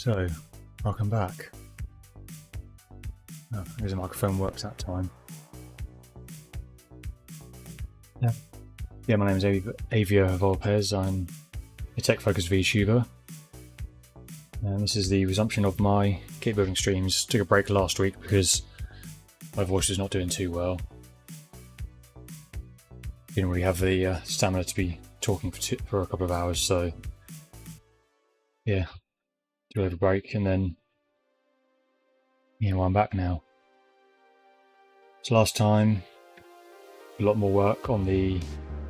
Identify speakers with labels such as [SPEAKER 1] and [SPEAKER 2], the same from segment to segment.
[SPEAKER 1] So, welcome back. Oh, the microphone works that time. Yeah, my name is Avia Vulpes. I'm a tech-focused VTuber. And this is the resumption of my kit building streams. Took a break last week because my voice was not doing too well. Didn't really have the stamina to be talking for a couple of hours, so yeah, do a little break, and then I'm back now. So last time, a lot more work on a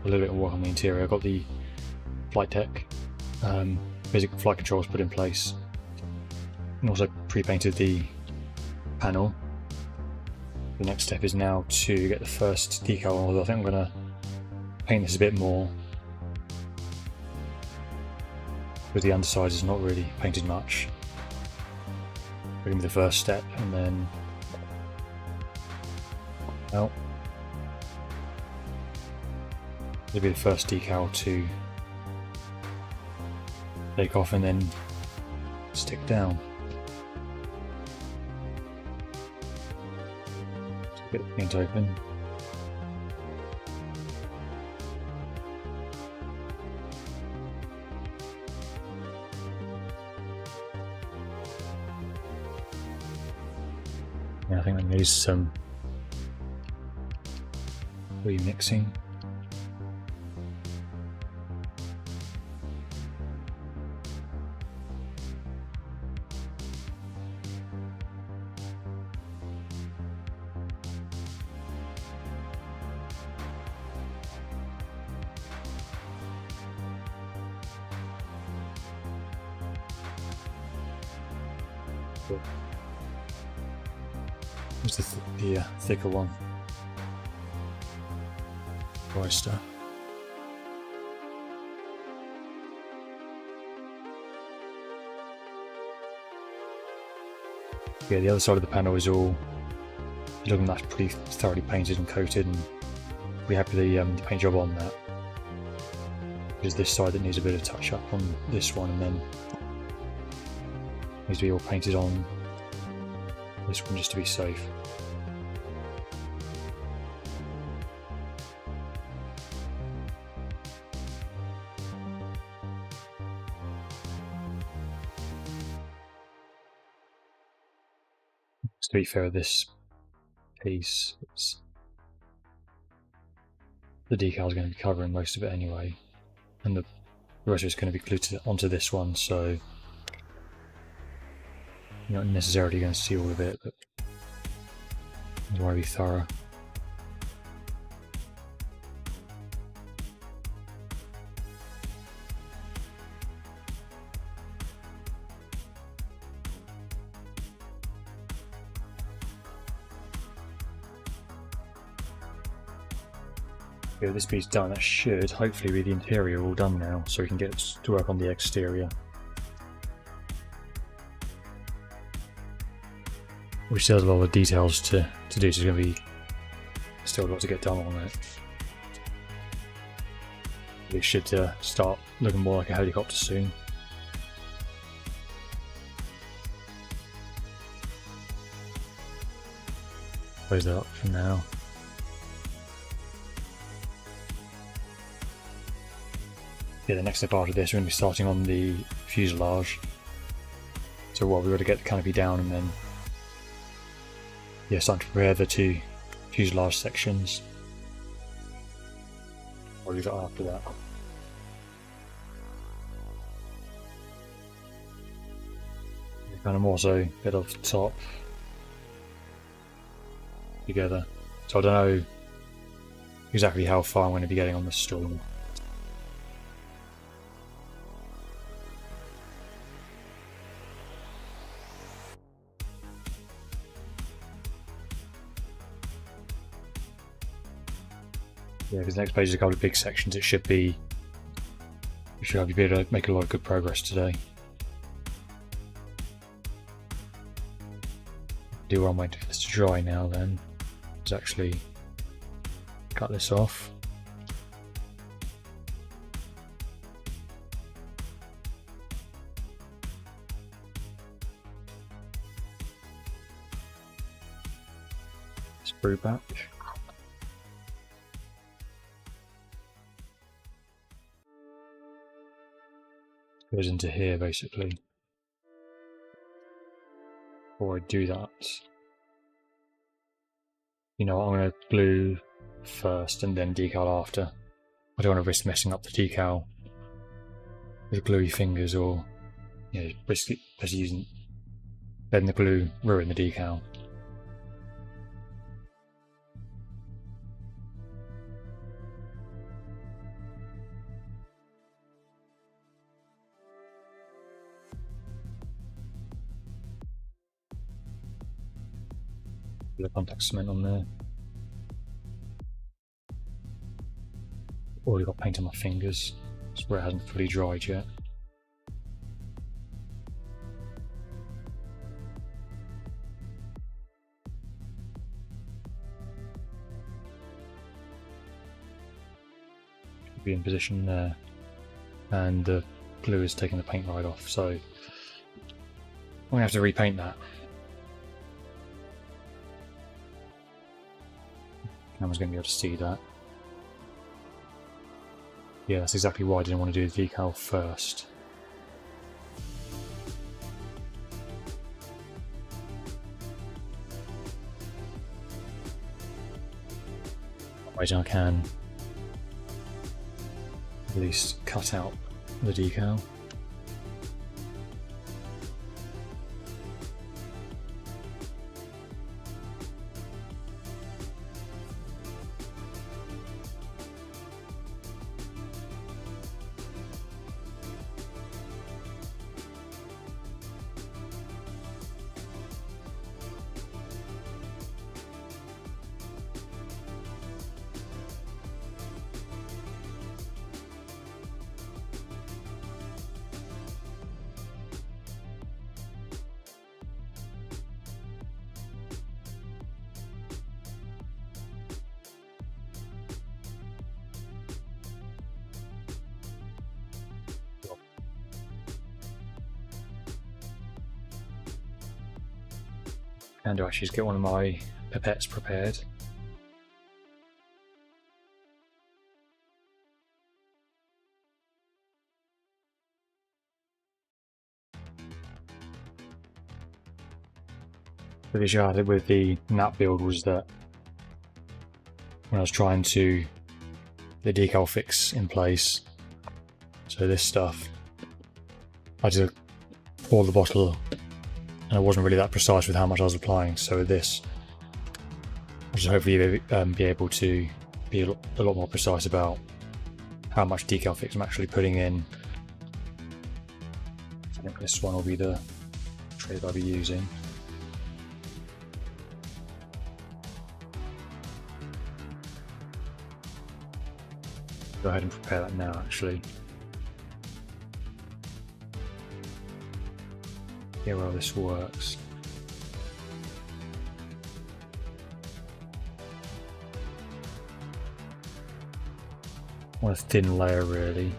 [SPEAKER 1] little bit more work on the interior. I got the flight deck, basic flight controls put in place, and also pre-painted the panel. The next step is now to get the first decal, although I think I'm going to paint this a bit more, because the underside is not really painted much. We're going to be the first step, and then it'll be the first decal to take off and then stick down. So get the paint open. Yeah, I think that needs some remixing. Where's the thicker one? Oyster. Yeah, the other side of the panel is all looking that's pretty thoroughly painted and coated, and we have the paint job on that. There's this side that needs a bit of touch up on this one, and then needs to be all painted on this one just to be safe. To be fair, this piece, the decal is going to be covering most of it anyway, and the rest is going to be glued onto this one, so you're not necessarily going to see all of it, but you want to be thorough. With this piece done, that should hopefully be the interior all done now, so we can get to work on the exterior, which still has a lot of details to do, so there's going to be still a lot to get done on it. It should start looking more like a helicopter soon. Close that up for now. Yeah, the next step after this, we're going to be starting on the fuselage. So we've got to get the canopy down, and then start to prepare the two fuselage sections. I'll leave it after that. Kind of more so bit of top together. So I don't know exactly how far I'm going to be getting on the storm. Yeah, because the next page is a couple of big sections. We should be able to make a lot of good progress today. Do what I'm waiting for this to dry now then. Let's actually cut this off. Screw back. Goes into here basically. Before I do that, you know, I'm going to glue first and then decal after. I don't want to risk messing up the decal with gluey fingers, or you know, risk using letting the glue ruin the decal. The contact cement on there. Already got paint on my fingers. It's where it hasn't fully dried yet. Should be in position there, and the glue is taking the paint right off. So I'm gonna have to repaint that. Camera's going to be able to see that. Yeah, that's exactly why I didn't want to do the decal first. Otherwise I can at least cut out the decal. And do actually just get one of my pipettes prepared. The issue I had with the nap build was that when I was trying to get the decal fix in place, so this stuff, I had to pour the bottle and I wasn't really that precise with how much I was applying. So with this, I should hopefully be able to be a lot more precise about how much decal fix I'm actually putting in. I think this one will be the tray that I'll be using. Go ahead and prepare that now actually. Hear how this works. On a thin layer really.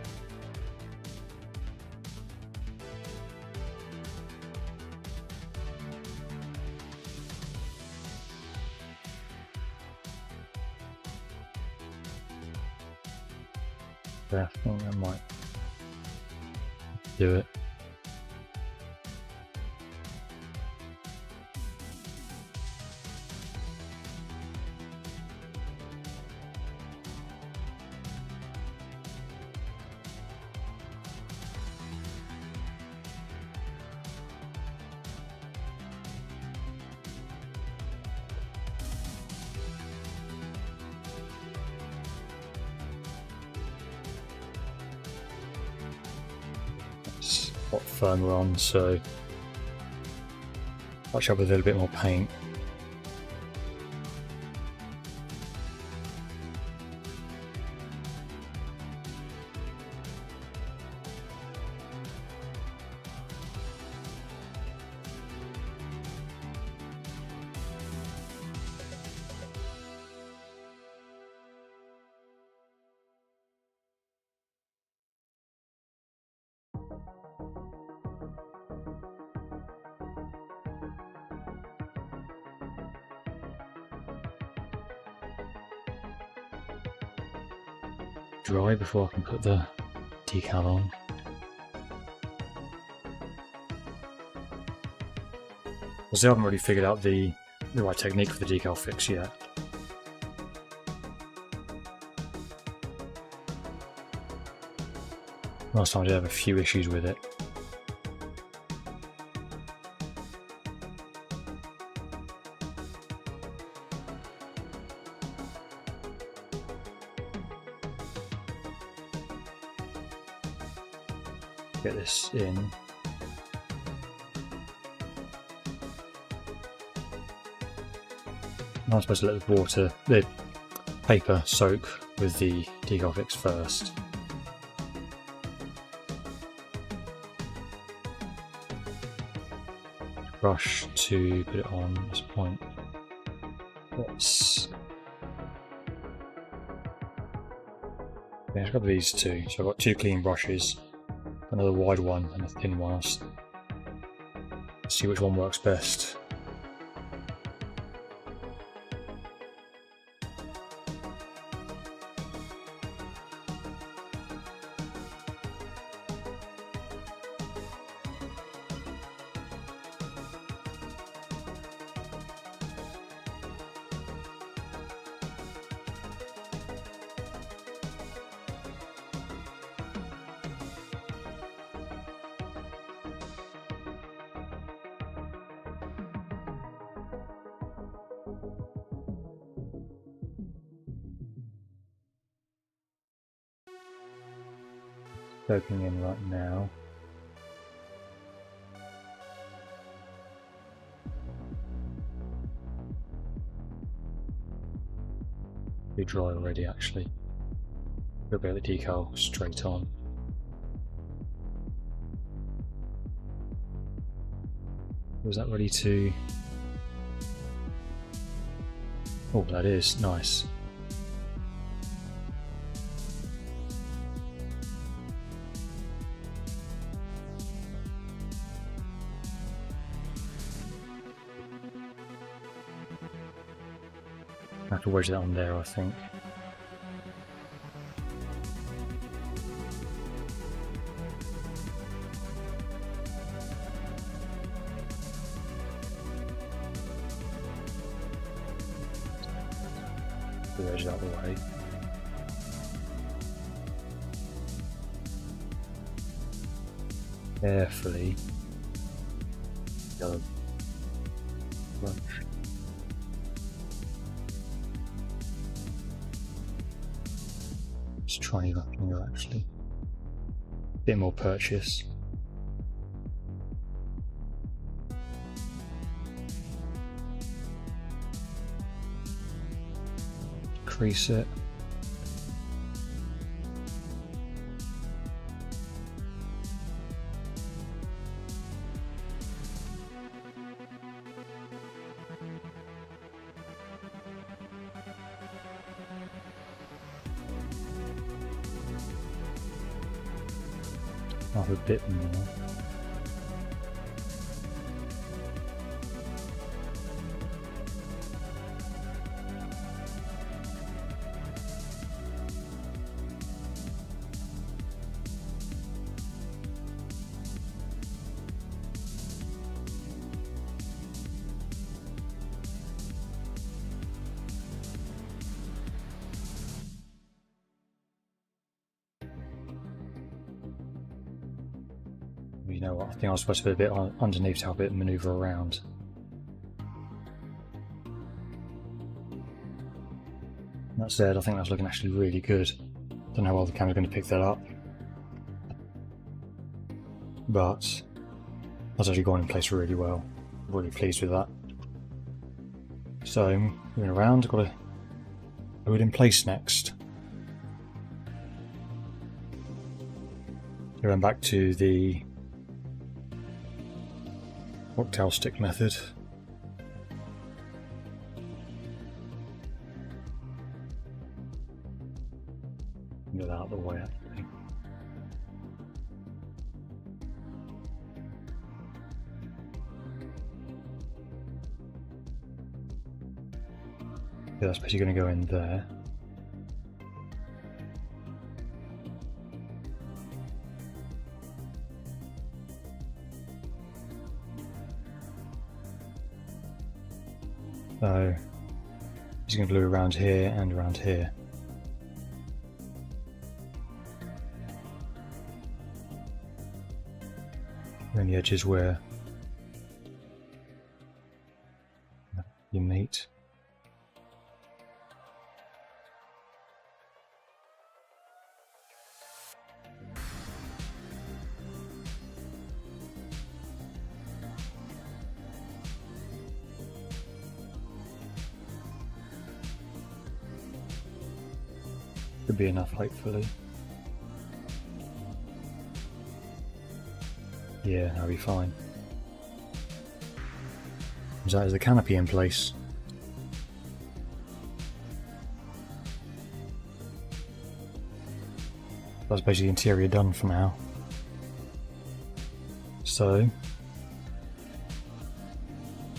[SPEAKER 1] Yeah, I think that might do it. Got firmer on, so touch up with a little bit more paint. dry before I can put the decal on. I still haven't really figured out the right technique for the decal fix yet. Last time I did have a few issues with it. Get this in. I'm supposed to let the paper soak with the decal fix first. Brush to put it on at this point. I've got these two, so I've got two clean brushes, another wide one and a thin one. Let's see which one works best. Soaking in right now. Pretty dry already, actually. We'll get the decal straight on. Was that ready to? Oh, that is nice. I have to wedge that on there, I think. Wedge that away. Carefully. The other brush. Just trying that finger actually. A bit more purchase. Crease it. Have a bit more. You know what, I think I was supposed to put a bit underneath to help it manoeuvre around. That said, I think that's looking actually really good. Don't know how well the camera's going to pick that up. But that's actually gone in place really well. Really pleased with that. So, moving around, I've got to put it in place next. Going back to the cocktail stick method. Get that out of the way actually. Yeah, that's basically going to go in there. So he's going to glue around here and around here. And the edges where you meet. Could be enough, hopefully. Yeah, that'll be fine. That is the canopy in place. That's basically the interior done for now. So,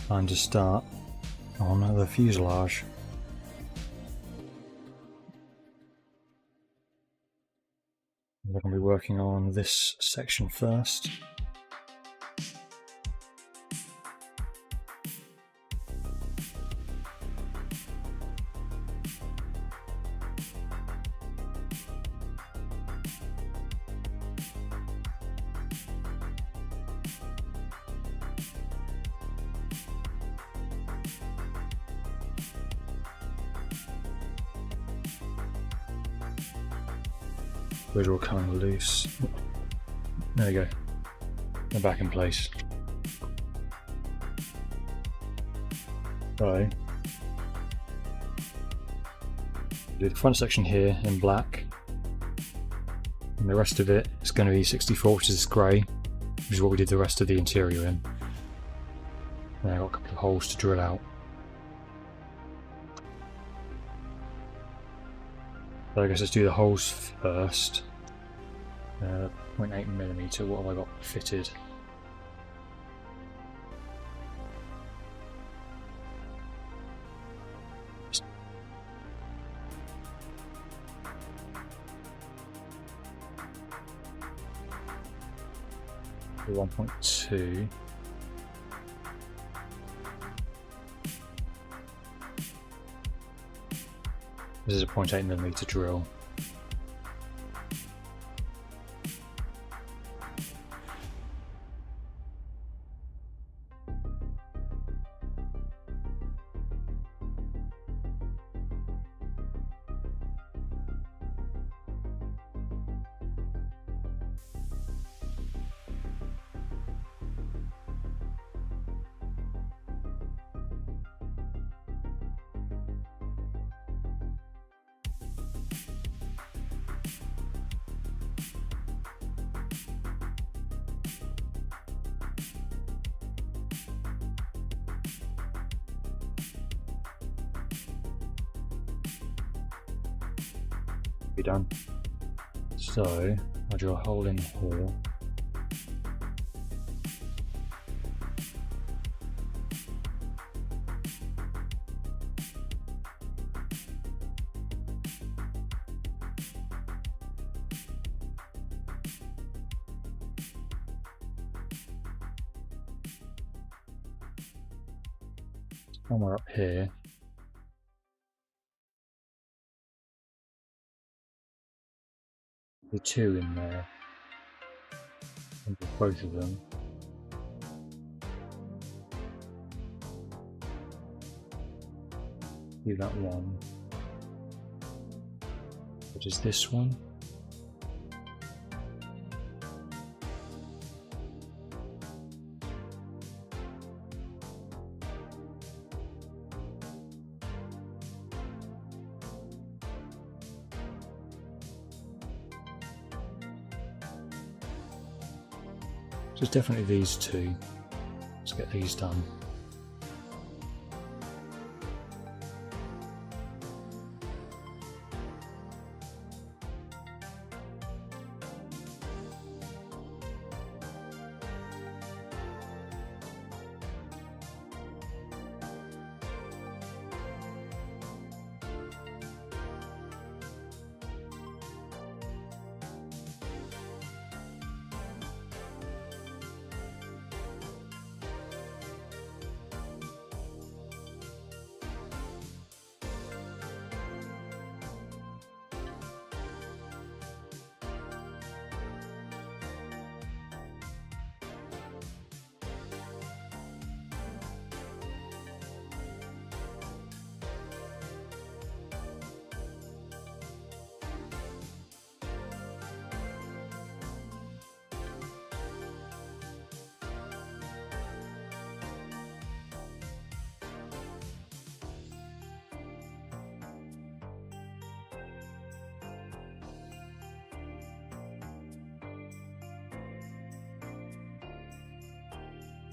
[SPEAKER 1] time to start on the fuselage. We're going to be working on this section first. Those are all coming loose. There we go. They're back in place. So, do the front section here in black, and the rest of it is going to be 64, which is grey, which is what we did the rest of the interior in. And I've got a couple of holes to drill out. So I guess let's do the holes first. 0.8mm, what have I got fitted? The 1.2. This is a 0.8mm drill. Be done. So I'll drill a hole in here. Somewhere up here. The two in there, and both of them. Do that one, which is this one. So it's definitely these two. Let's get these done.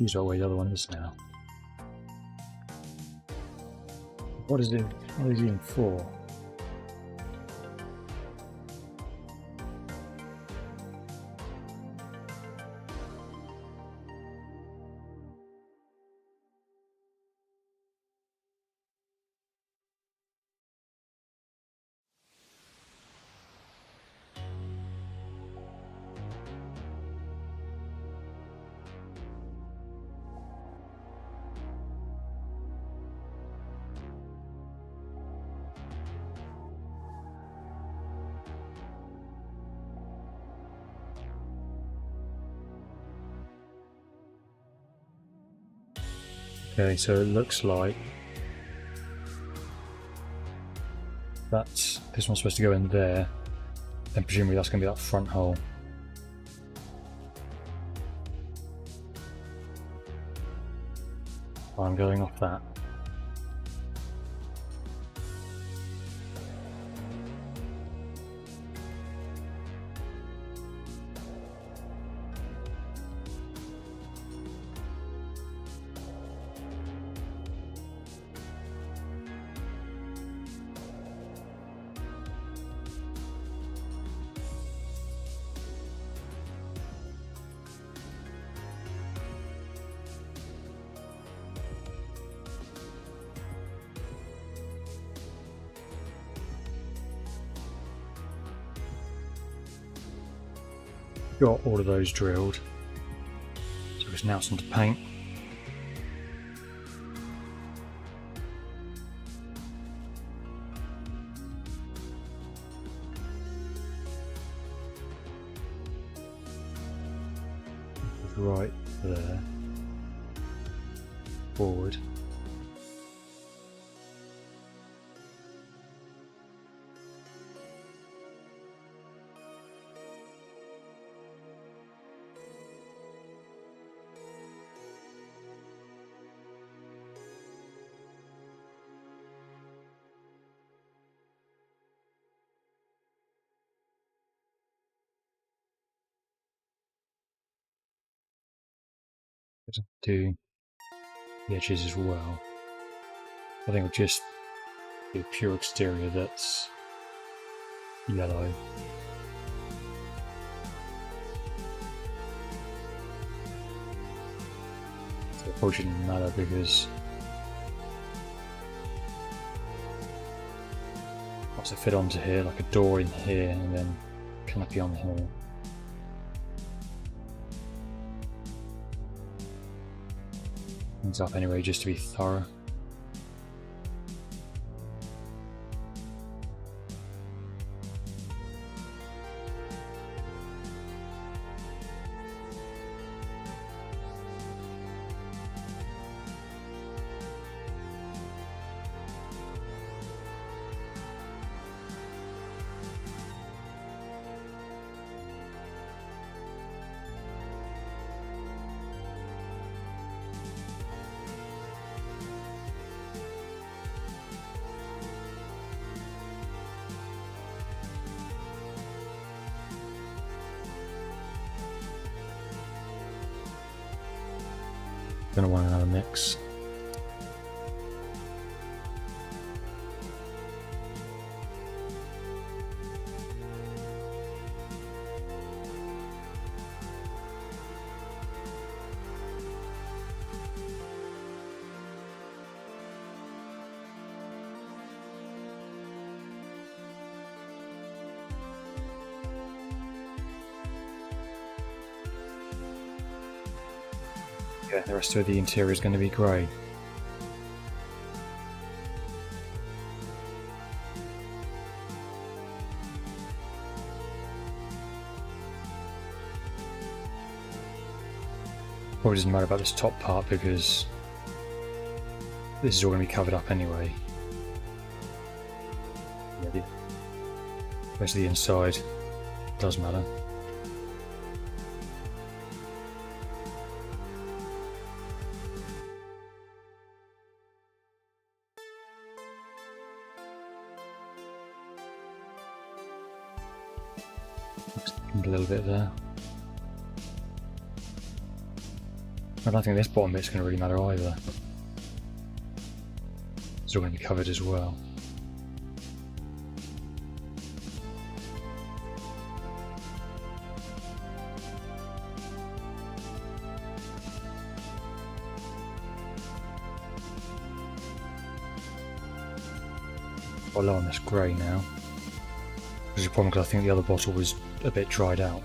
[SPEAKER 1] Use what way the other one is now. What is it? What is it even for? Okay, so it looks like this one's supposed to go in there, and presumably that's going to be that front hole. I'm going off that. Got all of those drilled, so it's now some to paint. Right there, forward. Do the edges as well. I think I'll just do a pure exterior that's yellow. So it probably shouldn't matter because once I fit onto here, like a door in here and then canopy on here. Things up anyway, just to be thorough. Gonna want another mix. Yeah, the rest of the interior is going to be grey. Probably doesn't matter about this top part because this is all going to be covered up anyway. Yeah, the rest of the inside does matter. A little bit there. I don't think this bottom bit's going to really matter either. It's all going to be covered as well. Quite low on this grey now, which is a problem because I think the other bottle was a bit dried out.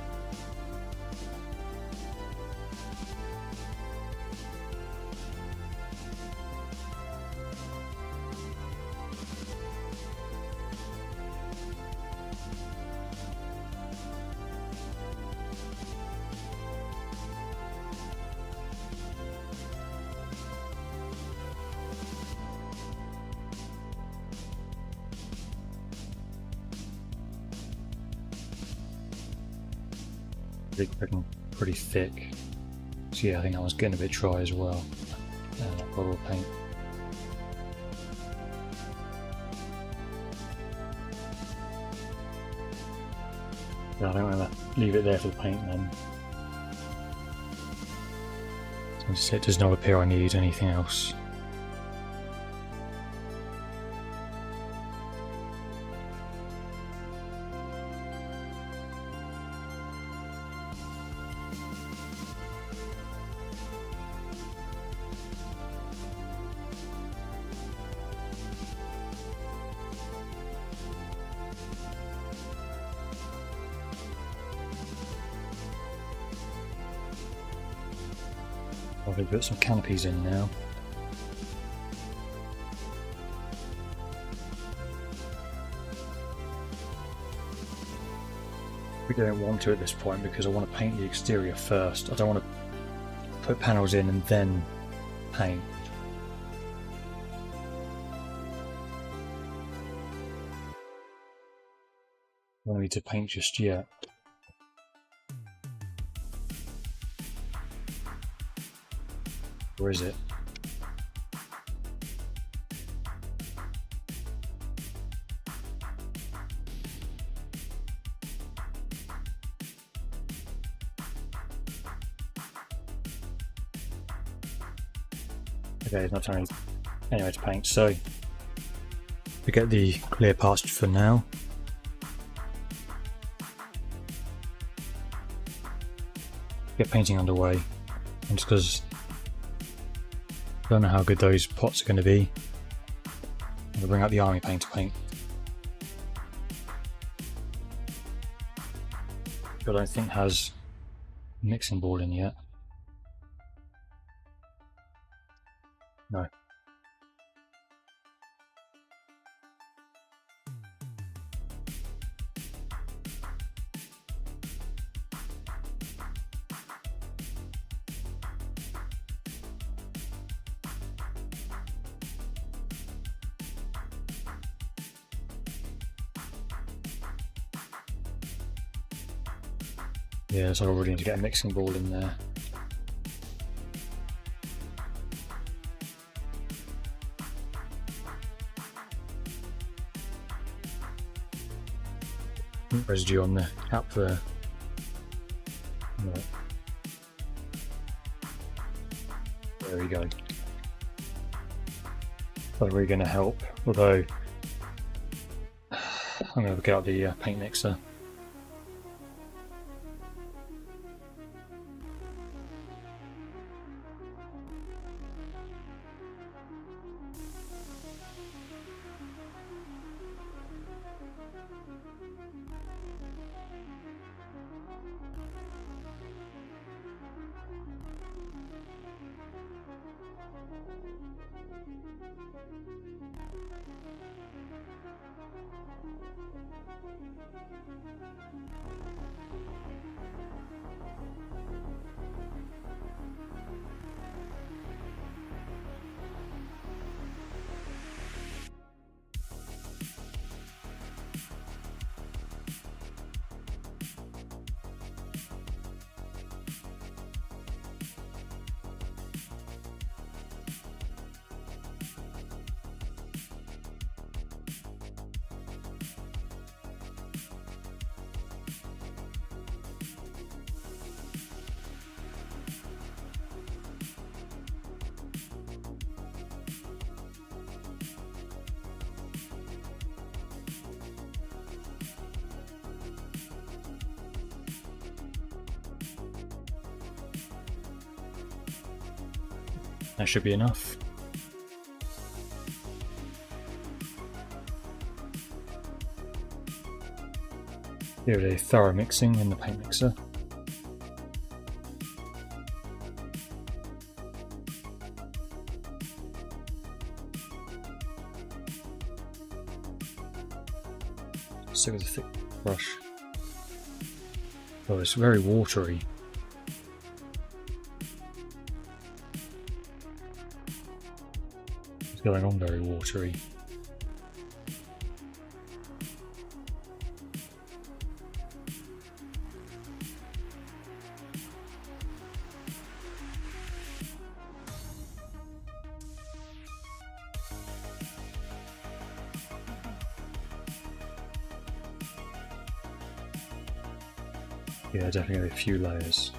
[SPEAKER 1] Pretty thick. So yeah, I think that one's getting a bit dry as well. That bottle of paint. Yeah, I think I'm going to leave it there for the paint then. Since it does not appear I need anything else. Probably put some canopies in now. We don't want to at this point because I want to paint the exterior first. I don't want to put panels in and then paint. I don't need to paint just yet. Where is it? Okay, it's not telling me anyway to paint, so we get the clear parts for now. Get painting underway, and just because I don't know how good those pots are going to be, I'm going to bring out the army paint to paint. I don't think has a mixing board in yet. No. Yeah, so I really need to get a mixing ball in there. Residue on the cap there. Right. There we go. That's really going to help, although I'm going to get out the paint mixer. That should be enough. Give it a thorough mixing in the paint mixer. Stick with a thick brush. Oh, it's very watery. It's going on very watery. Yeah, definitely a few layers.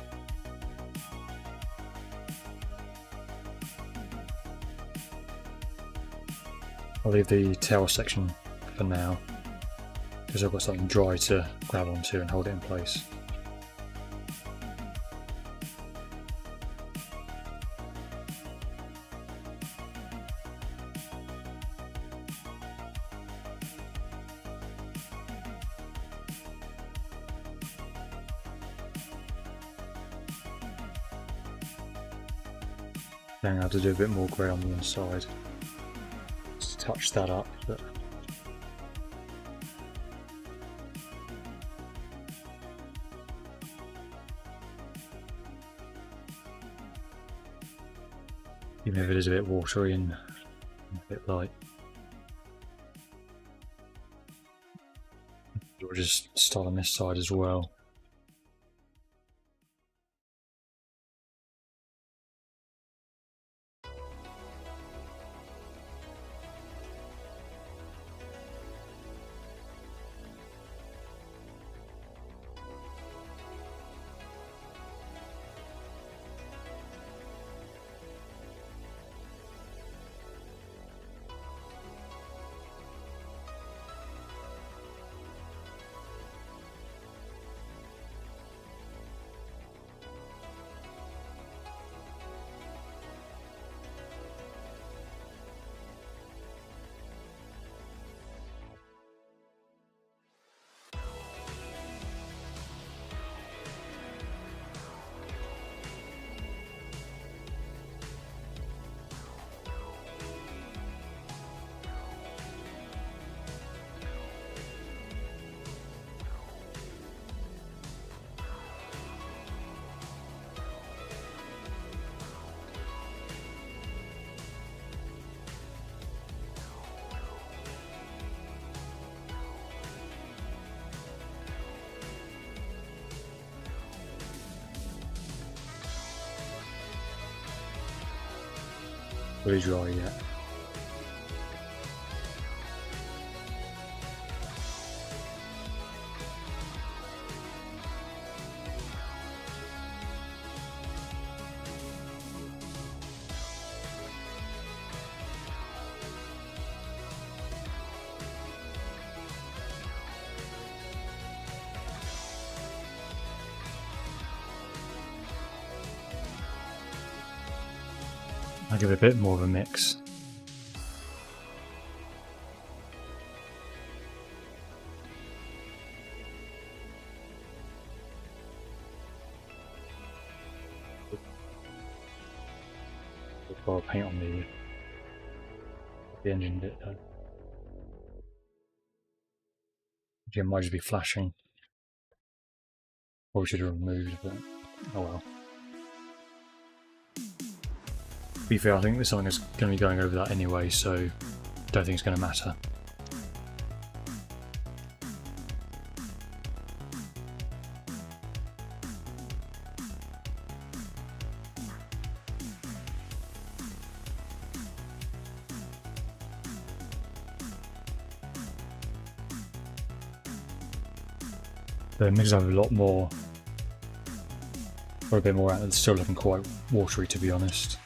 [SPEAKER 1] I'll leave the tail section for now, because I've got something dry to grab onto and hold it in place. Then I have to do a bit more grey on the inside to touch that up, but even if it is a bit watery and a bit light, we'll just start on this side as well. Fully dry yet. I'll give it a bit more of a mix. I'll paint on the engine bit though. It might just be flashing. Or we should have removed, but oh well. To be fair, I think there's something that's going to be going over that anyway, so don't think it's going to matter. The mixes have a lot more, or a bit more out. It's still looking quite watery, to be honest.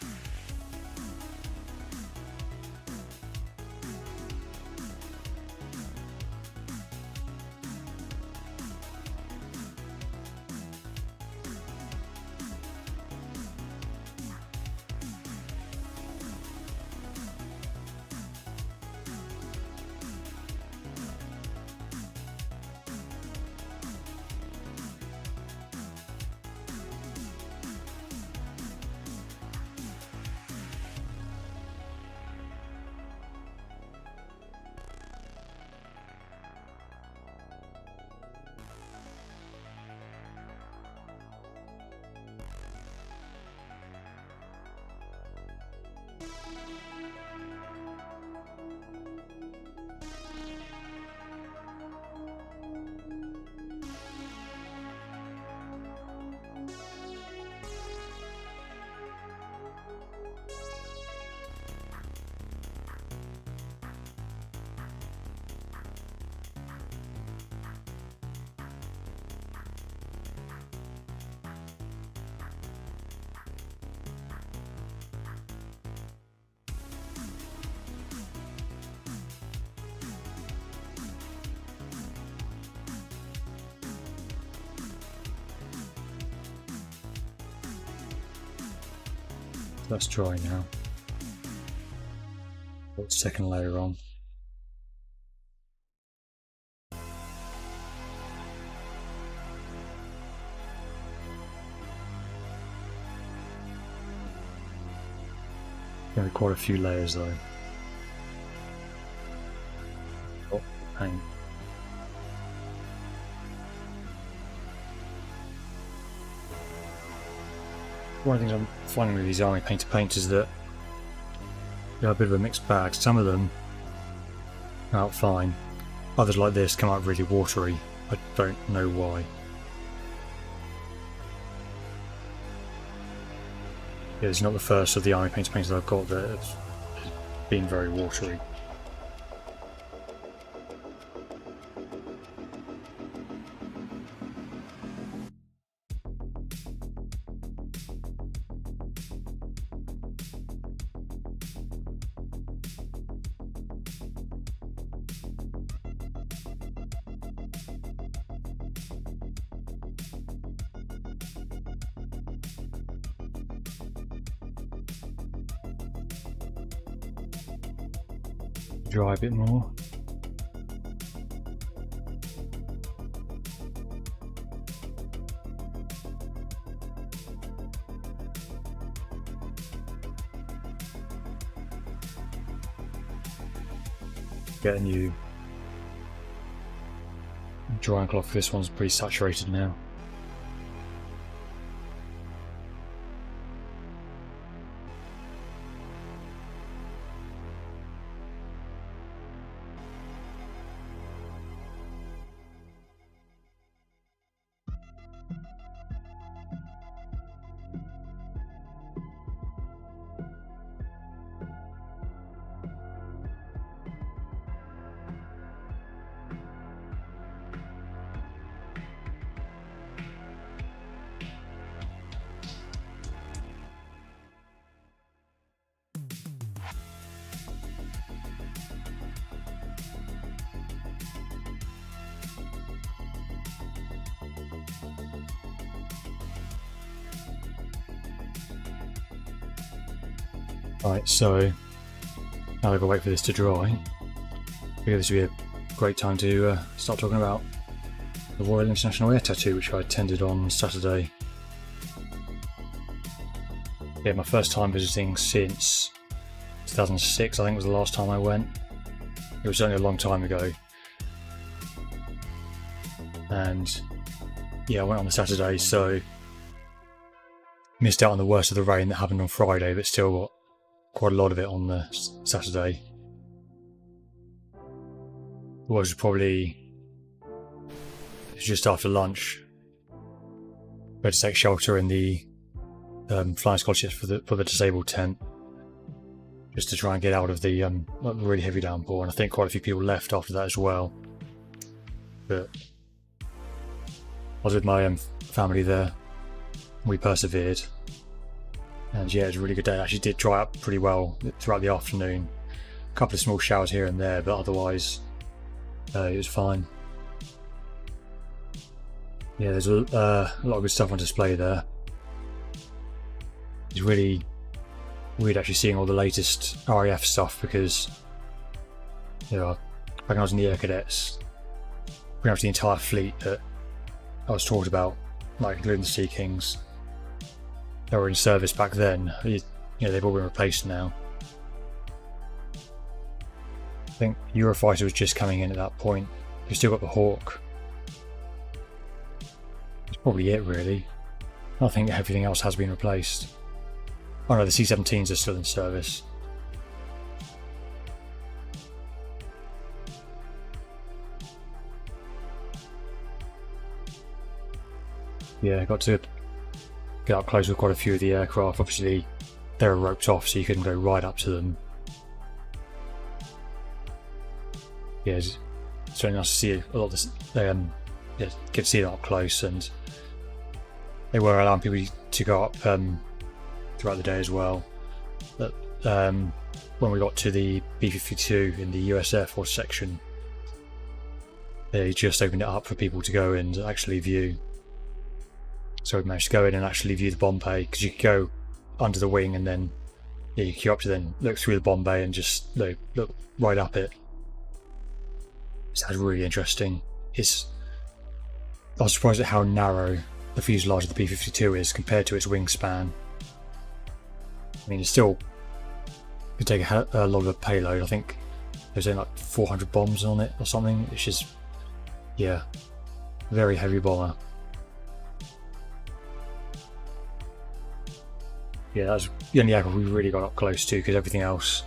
[SPEAKER 1] That's dry now. Put the second layer on. Going to be quite a few layers though. Oh, paint. One of the things I'm finding with these army painter paints is that they're a bit of a mixed bag. Some of them are out fine, others like this come out really watery. I don't know why. Yeah, it's not the first of the army painter paints that I've got that has been very watery. Dry a bit more. Get a new drying cloth. This one's pretty saturated now. Right, so now I've got to wait for this to dry. I figure this would be a great time to start talking about the Royal International Air Tattoo, which I attended on Saturday. Yeah, my first time visiting since 2006, I think was the last time I went. It was only a long time ago. And yeah, I went on the Saturday, so missed out on the worst of the rain that happened on Friday, but still got quite a lot of it on the Saturday. It was probably just after lunch. We had to take shelter in the flying scholarships for the disabled tent, just to try and get out of the really heavy downpour. And I think quite a few people left after that as well. But I was with my family there. We persevered. And yeah, it was a really good day. It actually did dry up pretty well throughout the afternoon. A couple of small showers here and there, but otherwise it was fine. Yeah, there's a lot of good stuff on display there. It's really weird actually seeing all the latest RAF stuff, because you know, back when I was in the Air Cadets, pretty much the entire fleet that I was taught about, like including the Sea Kings, that were in service back then, you know, they've all been replaced now. I think Eurofighter was just coming in at that point. You've still got the Hawk. That's probably it, really. I think everything else has been replaced. Oh no, the C-17s are still in service. Yeah, I got to get up close with quite a few of the aircraft. Obviously, they were roped off, so you couldn't go right up to them. Yeah, it's very nice to see a lot of this. Yeah, get to see them up close, and they were allowing people to go up throughout the day as well. But when we got to the B-52 in the US Air Force section, they just opened it up for people to go and actually view. So we managed to go in and actually view the bomb bay, because you could go under the wing, and then you queue up to then look through the bomb bay and just look right up it. So that's really interesting. I was surprised at how narrow the fuselage of the P-52 is compared to its wingspan. I mean, it still could take a lot of a payload. I think there's only like 400 bombs on it or something, which is, yeah, very heavy bomber. Yeah, that was the only aircraft we really got up close to, because everything else,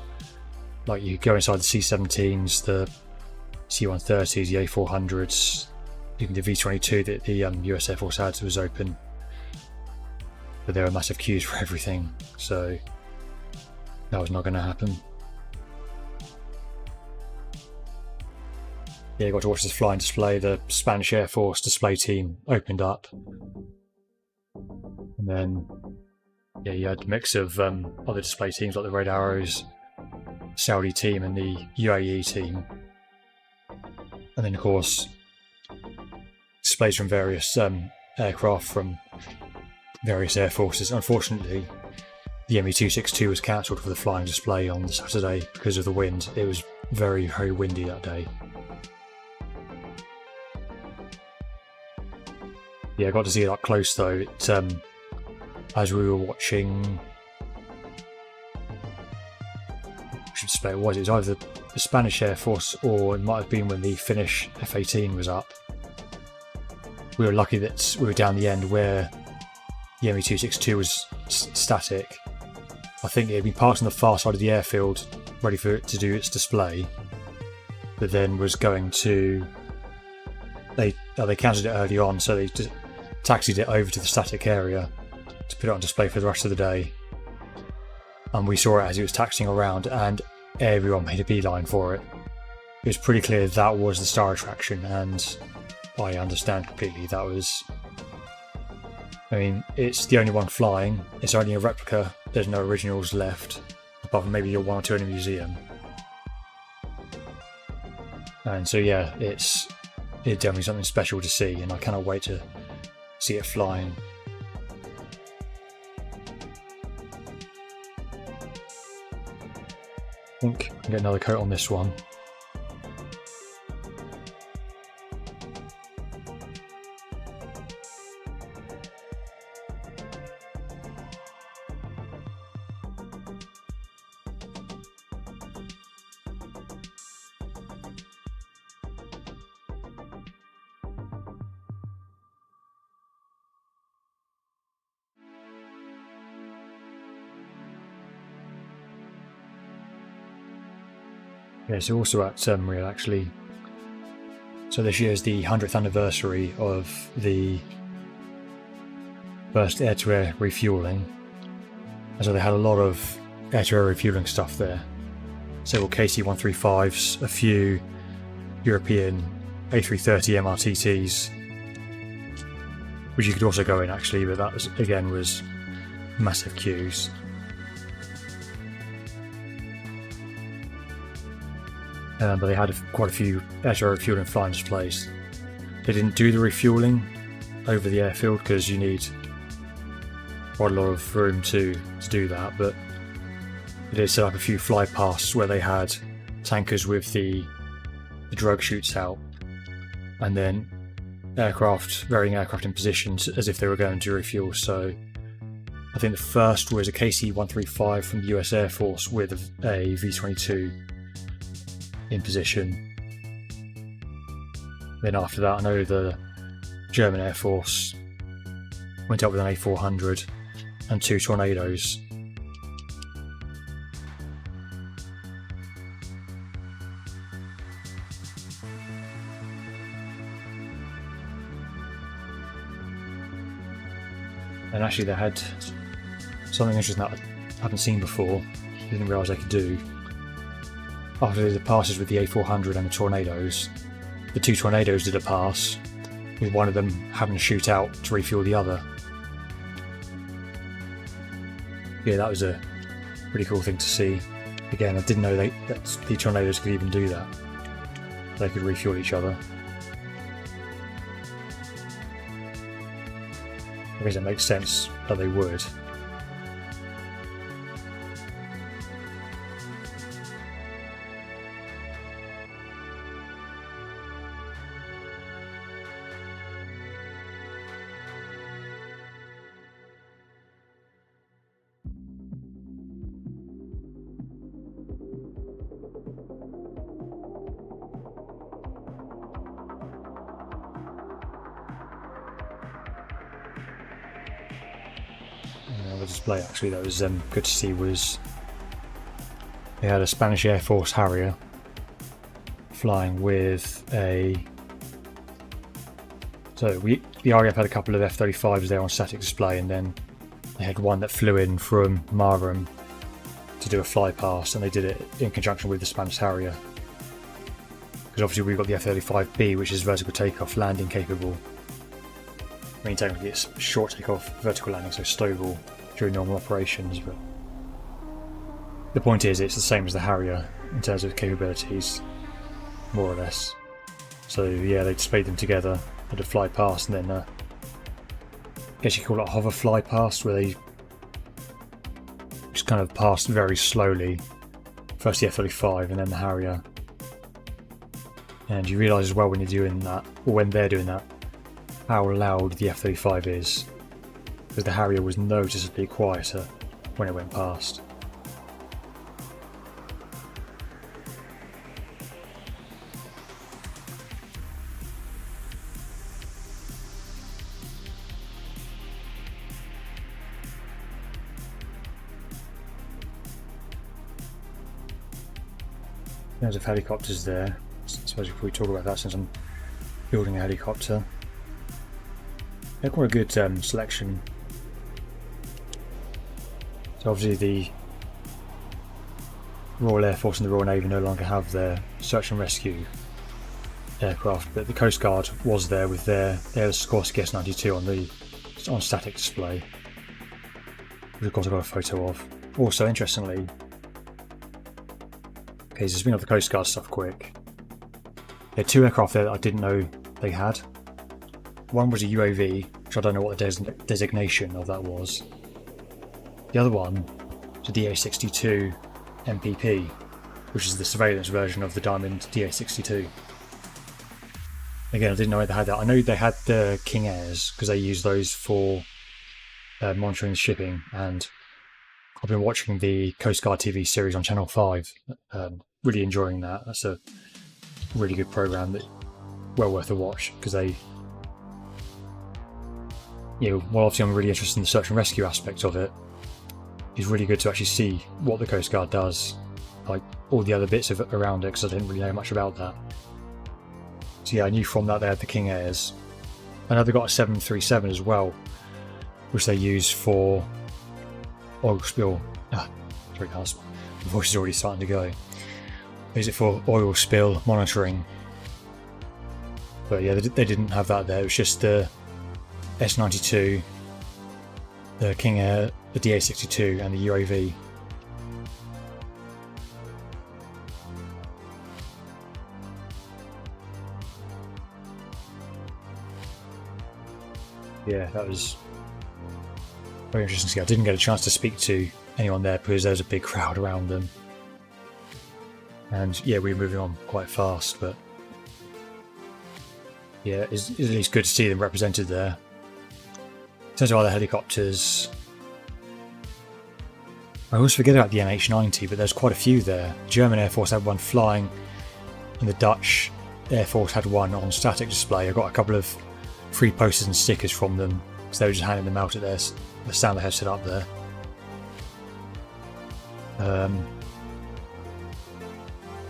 [SPEAKER 1] like you go inside the C-17s, the C-130s, the A-400s, even the V-22 that the US Air Force had was open, but there were massive queues for everything, so that was not going to happen. Yeah, I got to watch this flying display. The Spanish Air Force display team opened up, and then yeah, you had a mix of other display teams like the Red Arrows, Saudi team, and the UAE team, and then of course displays from various aircraft from various air forces. Unfortunately, the Me-262 was cancelled for the flying display on the Saturday because of the wind. It was very, very windy that day. Yeah, I got to see it up close though. It, as we were watching, which display it was either the Spanish Air Force or it might have been when the Finnish F-18 was up. We were lucky that we were down the end where the Me-262 was static. I think it had been parked on the far side of the airfield, ready for it to do its display, but then was going to. They cancelled it early on, so they just taxied it over to the static area to put it on display for the rest of the day. And we saw it as it was taxiing around, and everyone made a beeline for it. It was pretty clear that was the star attraction, and I understand completely. That was. I mean, it's the only one flying. It's only a replica. There's no originals left, apart from maybe your one or two in a museum. And so yeah, it's definitely something special to see, and I cannot wait to see it flying. I think I can get another coat on this one. Yeah, so also at RIAT actually. So this year is the 100th anniversary of the first air-to-air refuelling. And so they had a lot of air-to-air refuelling stuff there. Several KC-135s, a few European A330 MRTTs, which you could also go in actually, but that was, again, was massive queues. But they had quite a few air-to-air refuelling flying displays. They didn't do the refuelling over the airfield because you need quite a lot of room to do that, but they did set up a few fly paths where they had tankers with the drug chutes out, and then varying aircraft in positions as if they were going to refuel. So I think the first was a KC-135 from the US Air Force with a V-22 in position. Then after that, I know the German Air Force went up with an A400 and 2 Tornadoes. And actually they had something interesting that I haven't seen before, didn't realise they could do. After the passes with the A400 and the Tornadoes, the 2 Tornadoes did a pass, with one of them having to shoot out to refuel the other. Yeah, that was a pretty cool thing to see. Again, I didn't know that the Tornadoes could even do that. They could refuel each other. I guess it makes sense that they would. the display actually that was good to see was they had a Spanish Air Force Harrier flying with a... So the RAF had a couple of F-35s there on static display, and then they had one that flew in from Marham to do a fly past, and they did it in conjunction with the Spanish Harrier. Because obviously we've got the F-35B, which is vertical takeoff landing capable. I mean, technically it's short takeoff vertical landing, so stowable during normal operations, but the point is it's the same as the Harrier in terms of capabilities, more or less. So yeah, they displayed them together, had a fly past, and then I guess you call it a hover fly past, where they just kind of passed very slowly. First the F-35 and then the Harrier. And you realise as well when you're doing that, or when they're doing that, how loud the F-35 is. Because the Harrier was noticeably quieter when it went past. In terms of helicopters there, I suppose if we talk about that since I'm building a helicopter. They're quite a good selection. So obviously the Royal Air Force and the Royal Navy no longer have their search and rescue aircraft, but the Coast Guard was there with their Sikorsky S-92 on static display, which of course I got a photo of. Also, interestingly, okay, so speaking of the Coast Guard stuff quick, there are two aircraft there that I didn't know they had. One was a UAV, which I don't know what the designation of that was. The other one was a DA-62 MPP, which is the surveillance version of the Diamond DA-62. Again, I didn't know they had that. I know they had the King Airs, because they use those for monitoring the shipping, and I've been watching the Coast Guard TV series on Channel 5, really enjoying that. That's a really good programme, that well worth a watch, because they, well obviously I'm really interested in the search and rescue aspect of it. It's really good to actually see what the Coast Guard does, like all the other bits of it around it, because I didn't really know much about that. So yeah, I knew from that they had the King Airs. I know they got a 737 as well, which they use for oil spill. Sorry guys, my voice is already starting to go. They use it for oil spill monitoring. But yeah, they didn't have that there. It was just the S-92, the King Air, the DA-62 and the UAV. Yeah, that was very interesting to see. I didn't get a chance to speak to anyone there because there was a big crowd around them. And yeah, we were moving on quite fast, but yeah, it's at least good to see them represented there. In terms of other helicopters, I always forget about the NH90, but there's quite a few there. The German Air Force had one flying, and the Dutch Air Force had one on static display. I got a couple of free posters and stickers from them, because they were just handing them out at the stand they had set up there.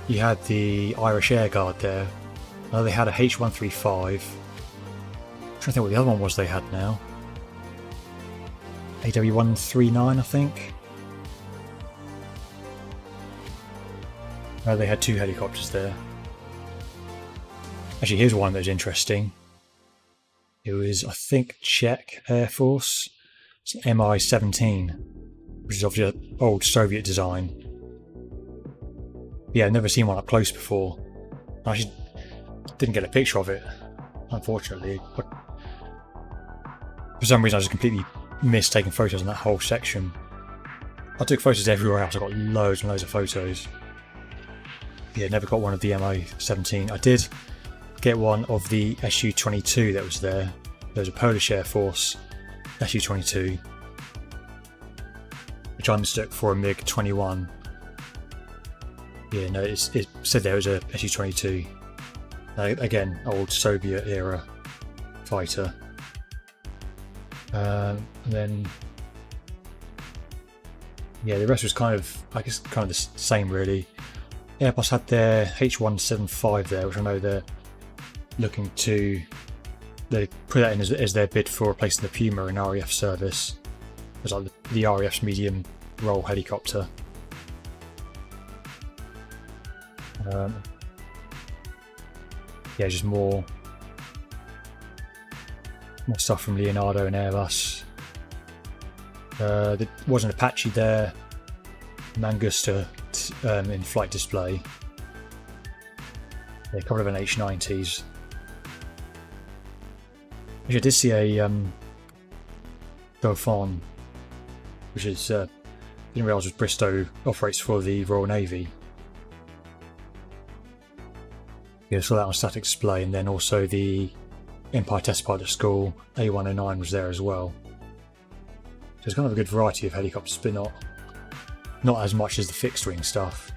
[SPEAKER 1] You had the Irish Air Guard there. They had a H135. I'm trying to think what the other one was they had now. AW139, I think. They had two helicopters there. Actually, here's one that was interesting. It was, I think, Czech Air Force. It's an Mi-17, which is obviously an old Soviet design. Yeah, I've never seen one up close before. I actually didn't get a picture of it, unfortunately. But for some reason, I just completely missed taking photos in that whole section. I took photos everywhere else. I got loads and loads of photos. Yeah, never got one of the Mi-17. I did get one of the Su-22 that was there. There was a Polish Air Force Su-22, which I mistook for a MiG-21. Yeah, no, it said there was a Su-22. Again, old Soviet era fighter. And then Yeah, the rest was kind of, I guess, kind of the same really. Airbus had their H175 there, which I know they're looking to. They put that in as their bid for replacing the Puma in RAF service. It was like the RAF's medium role helicopter. Yeah, just more stuff from Leonardo and Airbus. There was an Apache there, Mangusta in flight display. Yeah, a couple of NH90s. Actually, I did see a Dauphin, which is didn't realise was Bristow operates for the Royal Navy. Yeah, saw that on static display, and then also the Empire Test Pilot School A109 was there as well. So it's kind of a good variety of helicopters, but not as much as the fixed wing stuff.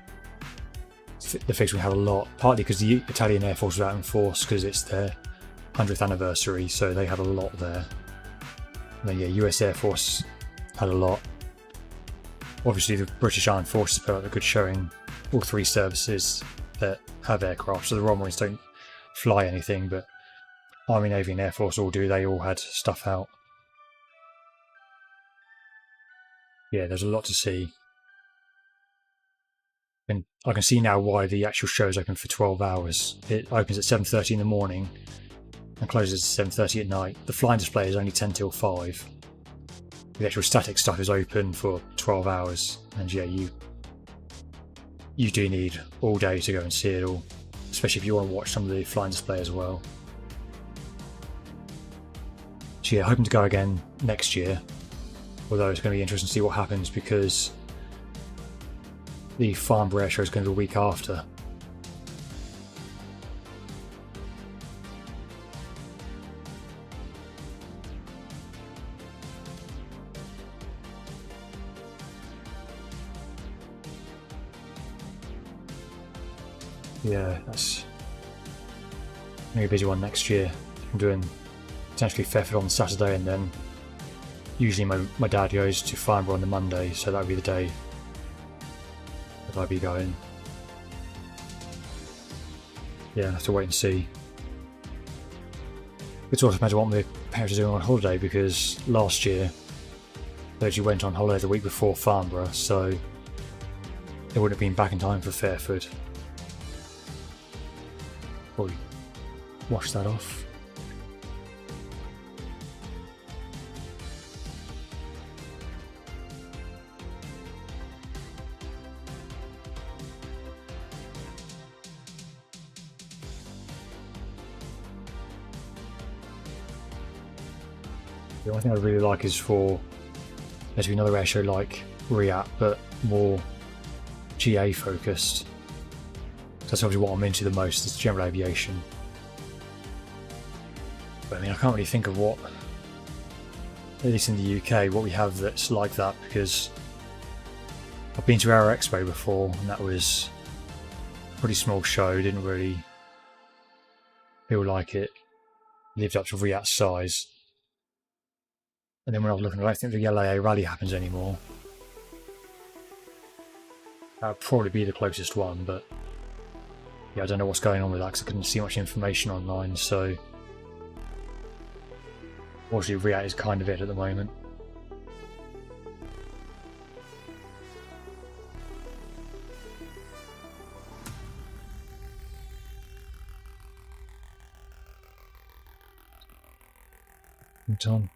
[SPEAKER 1] The fixed wing had a lot, partly because the Italian Air Force was out in force because it's their 100th anniversary, so they had a lot there. And then yeah, US Air Force had a lot. Obviously the British Armed Forces put up a good showing, all three services that have aircraft, so the Royal Marines don't fly anything, but Army, Navy and Air Force all do. They all had stuff out. Yeah, there's a lot to see. And I can see now why the actual show is open for 12 hours. It opens at 7:30 in the morning and closes at 7:30 at night. The flying display is only 10 till 5. The actual static stuff is open for 12 hours. And yeah, you do need all day to go and see it all, especially if you want to watch some of the flying display as well. So yeah, hoping to go again next year, although it's going to be interesting to see what happens because the Farnborough Air Show is going to be the week after. Yeah, that's going to be a busy one next year. I'm doing potentially Fairfield on the Saturday, and then usually my dad goes to Farnborough on the Monday, so that would be the day that I'd be going. Yeah, I have to wait and see. It's also depends on what my parents are doing on holiday, because last year they actually went on holiday the week before Farnborough, so they wouldn't have been back in time for Fairfield. Probably wash that off. The only thing I really like is for there to be another air show like RIAT, but more GA focused. That's obviously what I'm into the most, is general aviation. But I mean, I can't really think of what, at least in the UK, what we have that's like that, because I've been to Aero Expo before, and that was a pretty small show, didn't really feel like it lived up to RIAT's size. And then when I was looking, I don't think the LAA rally happens anymore. That would probably be the closest one, but yeah, I don't know what's going on with that because I couldn't see much information online, so unfortunately RIAT is kind of it at the moment. Tom.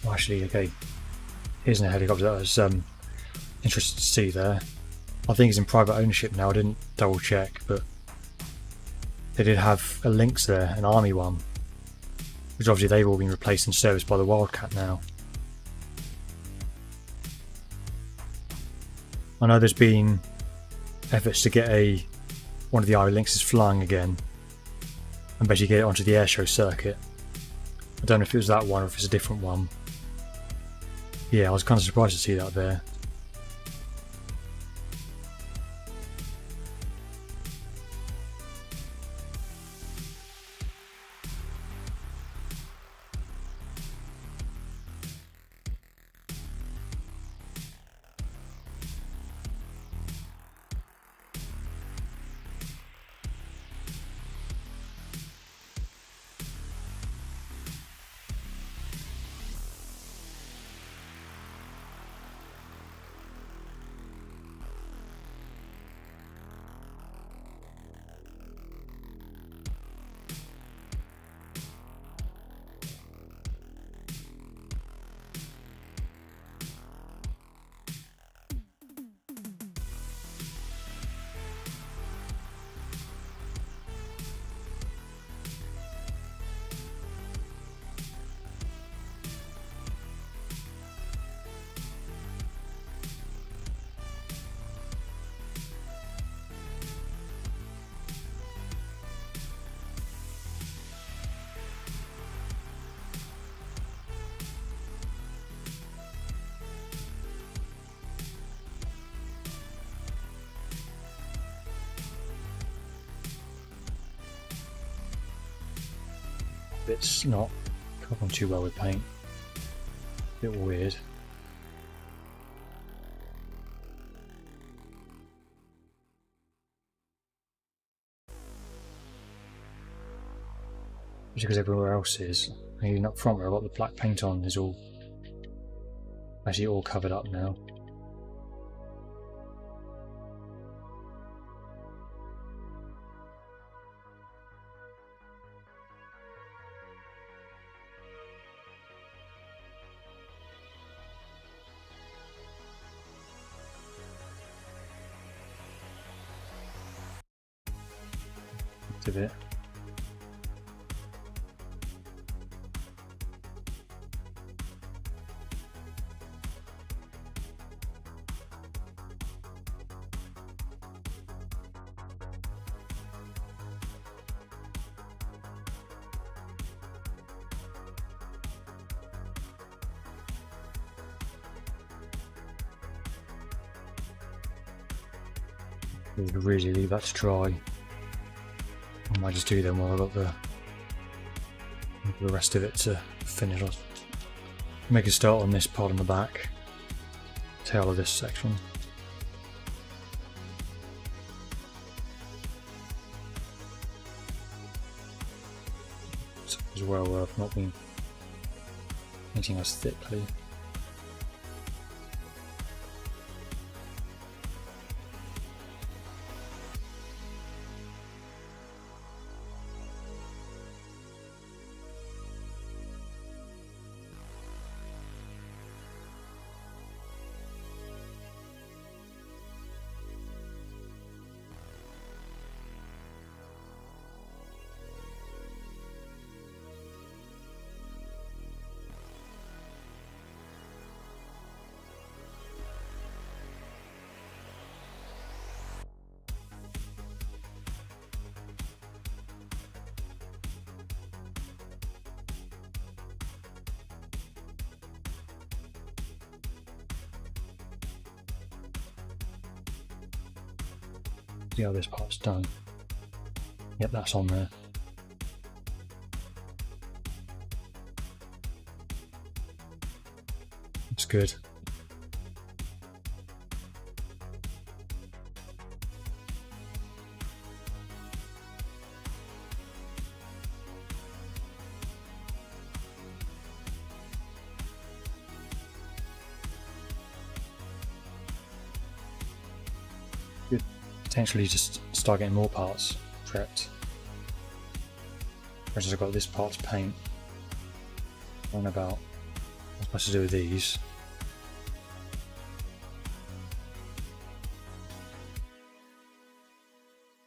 [SPEAKER 1] Actually, okay, here's a helicopter that I was interested to see there. I think it's in private ownership now, I didn't double check, but they did have a Lynx there, an army one, which obviously they've all been replaced and serviced by the Wildcat now. I know there's been efforts to get one of the Lynxes flying again and basically get it onto the airshow circuit. I don't know if it was that one or if it's a different one. Yeah, I was kind of surprised to see that there. It's not covering too well with paint. A bit weird. Just because everywhere else is, even up front where I've got the black paint on is all actually all covered up now. A bit. Really leave that to dry. I might just do them while I've got the rest of it to finish off. Make a start on this part on the back, tail of this section. As well where I've not been painting as thickly. See how this part's done. Yep, that's on there. It's good. Potentially just start getting more parts prepped. For instance, I've got this part to paint. I don't know about what I'm supposed to do with these.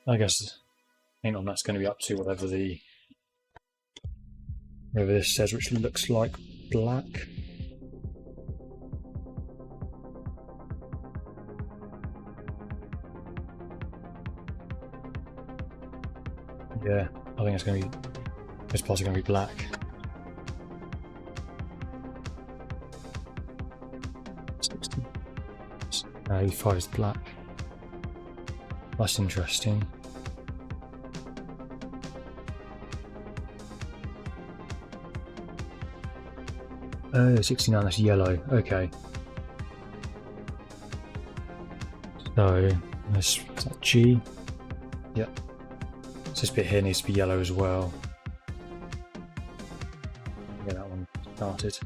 [SPEAKER 1] I guess paint on that's going to be up to whatever this says, which looks like black. Yeah, I think it's going to be, this part's going to be black. 60. 85 is black. That's interesting. Oh, 69, that's yellow. Okay. So, is that G? Yep. So this bit here needs to be yellow as well. Yeah, that one started.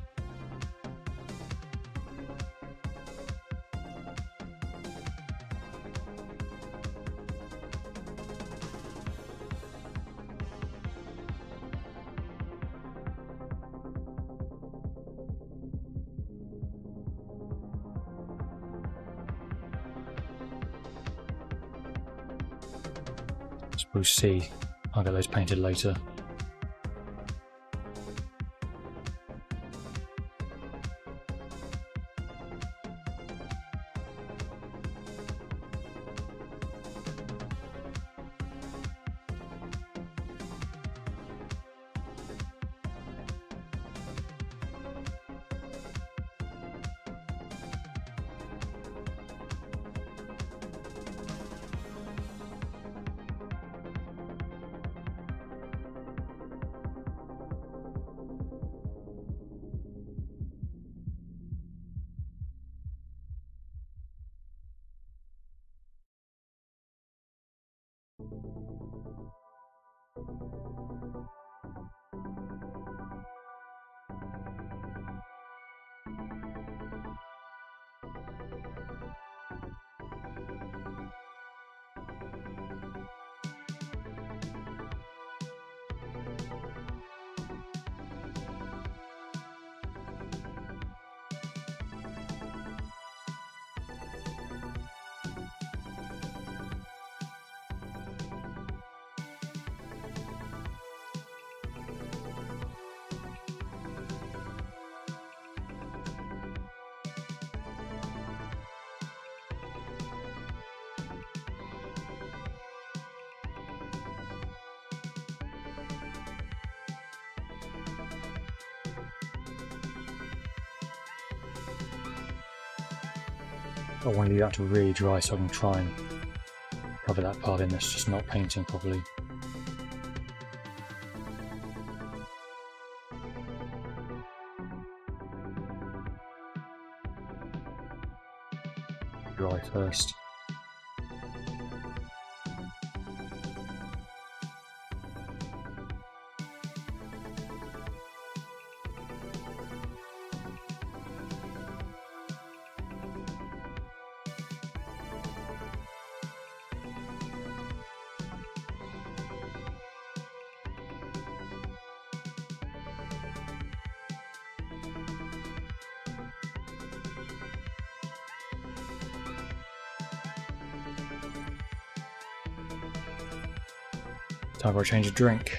[SPEAKER 1] Spruce C. I'll get those painted later. I want to leave that to really dry so I can try and cover that part in that's just not painting properly. Dry first. Time for a change of drink.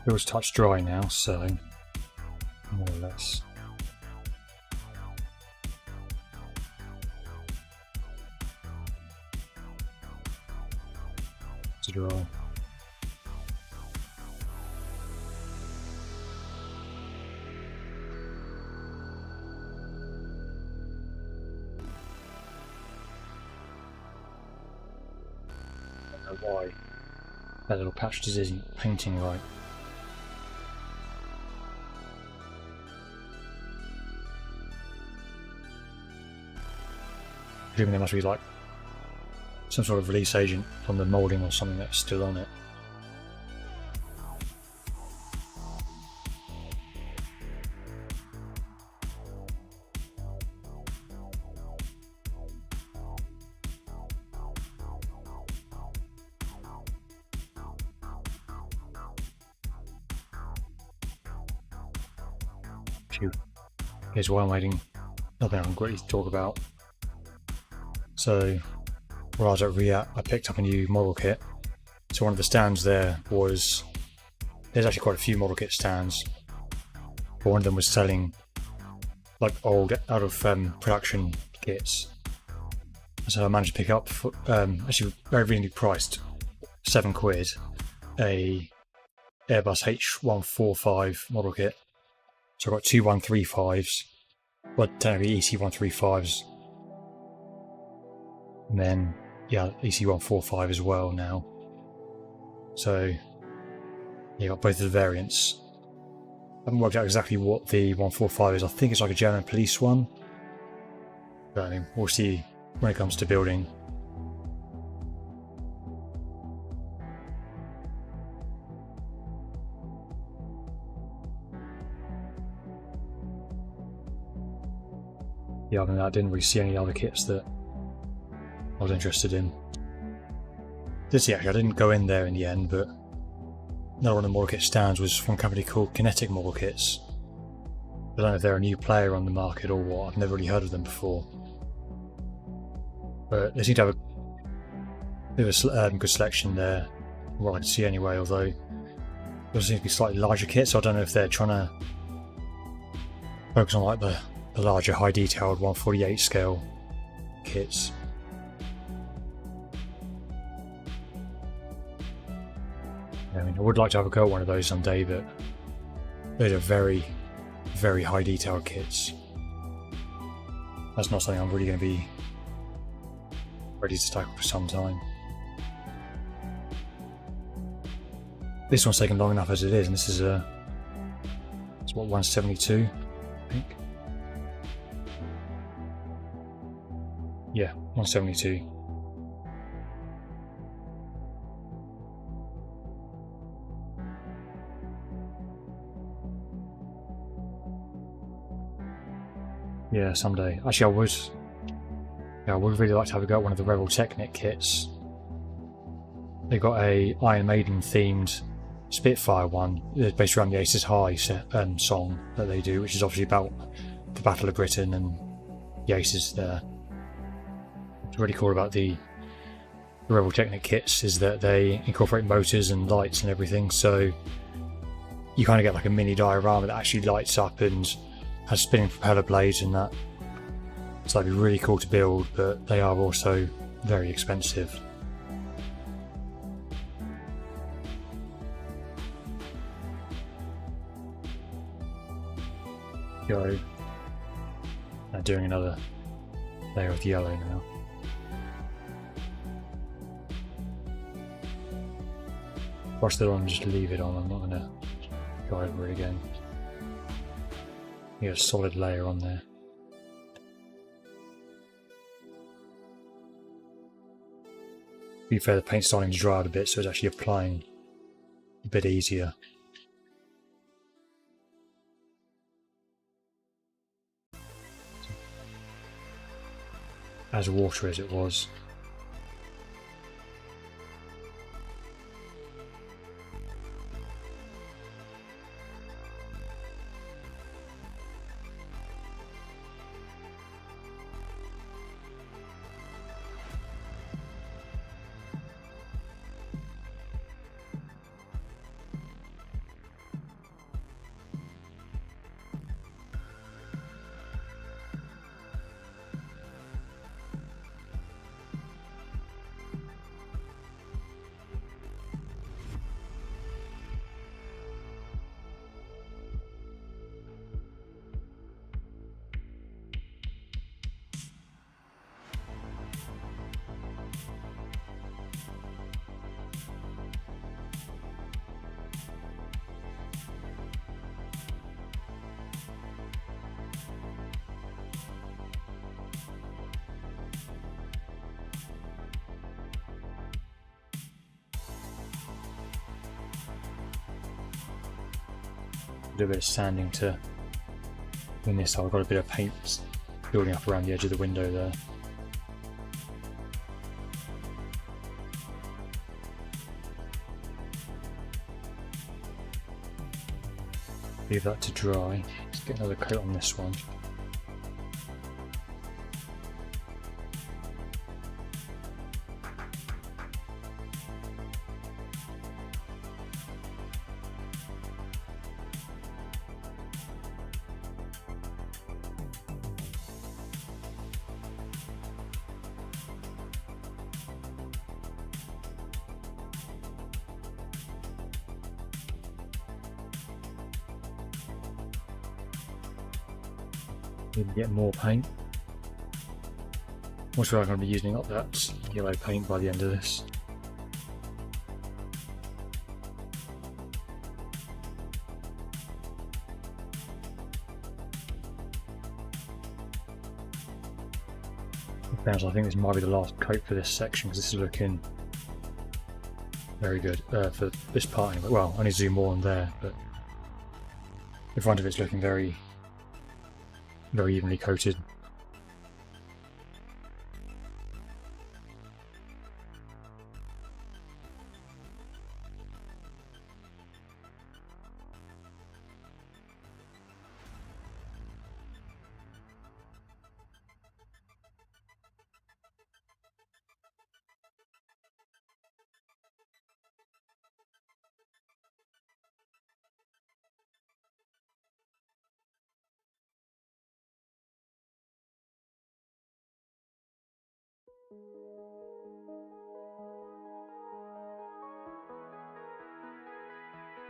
[SPEAKER 1] Feels touch dry now, so more or less. To dry. I don't know why that little patch just isn't painting right. Presuming there must be like some sort of release agent on the moulding or something that's still on it. Here's why I'm waiting. Nothing I can quickly talk about. So, while I was at RIAT, I picked up a new model kit. So one of the stands there was, there's actually quite a few model kit stands, but one of them was selling like old out of production kits. So I managed to pick up, actually very reasonably priced, £7, a Airbus H145 model kit. So I got two 135s, well technically EC135s, and then yeah, EC145 as well now. So you got both of the variants. I haven't worked out exactly what the 145 is. I think it's like a German police one, but I mean, we'll see when it comes to building. Yeah, other than that, I didn't really see any other kits that I was interested in. Did see actually, I didn't go in there in the end, but another one of the model kit stands was from a company called Kinetic Model Kits. I don't know if they're a new player on the market or what, I've never really heard of them before. But they seem to have a bit of a good selection there, from what I can see anyway, although there seems to be slightly larger kits, so I don't know if they're trying to focus on like the larger high detailed 148 scale kits. I mean, I would like to have a go at one of those someday, but those are very, very high detailed kits. That's not something I'm really going to be ready to tackle for some time. This one's taken long enough as it is, and this is it's what, 172, I think. Yeah, 172. Yeah, someday. Actually, I would really like to have a go at one of the Rebel Technic kits. They got a Iron Maiden themed Spitfire one, based around the Aces High song that they do, which is obviously about the Battle of Britain and the Aces there. What's really cool about the Rebel Technic kits is that they incorporate motors and lights and everything, so you kind of get like a mini diorama that actually lights up and has spinning propeller blades and that. So that'd be really cool to build, but they are also very expensive. Go. Now doing another layer of yellow now. Brush that on and just leave it on, I'm not going to go over it again. Get a solid layer on there. To be fair, the paint's starting to dry out a bit, so it's actually applying a bit easier. As watery as it was. a bit of sanding to clean this up. I've got a bit of paint building up around the edge of the window there. Leave that to dry. Let's get another coat on this one. Need to get more paint. Also, I'm going to be using up that yellow paint by the end of this. I think this might be the last coat for this section because this is looking very good for this part anyway. Well, I need to zoom more on there, but in front of it's looking very evenly coated.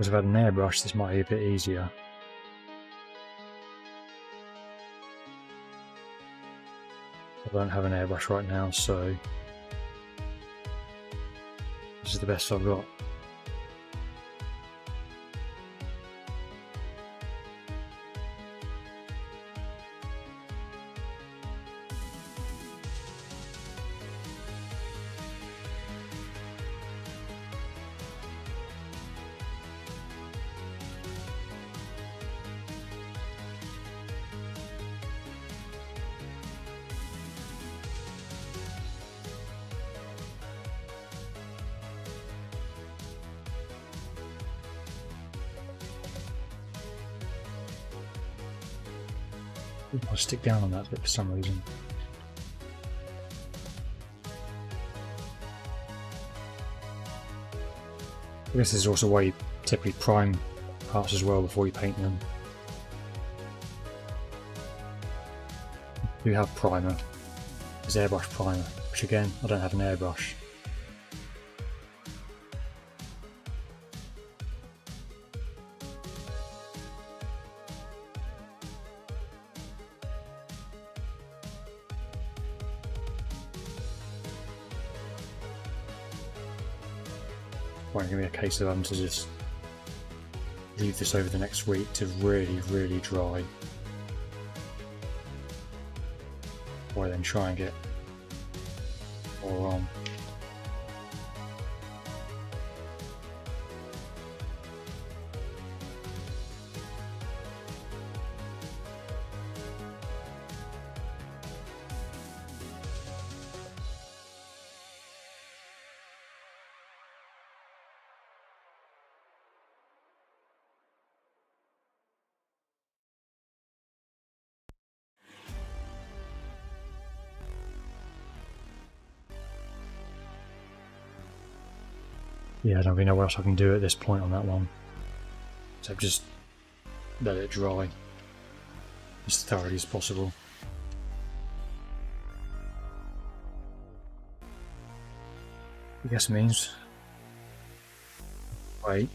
[SPEAKER 1] If I've had an airbrush, this might be a bit easier. I don't have an airbrush right now, so this is the best I've got. I'll stick down on that bit for some reason. I guess this is also why you typically prime parts as well before you paint them. You have primer. There's airbrush primer, which again, I don't have an airbrush. Going to be a case of having to just leave this over the next week to really dry, or then try and get more on. Yeah, I don't really know what else I can do at this point on that one. So just let it dry as thoroughly as possible. I guess means wait.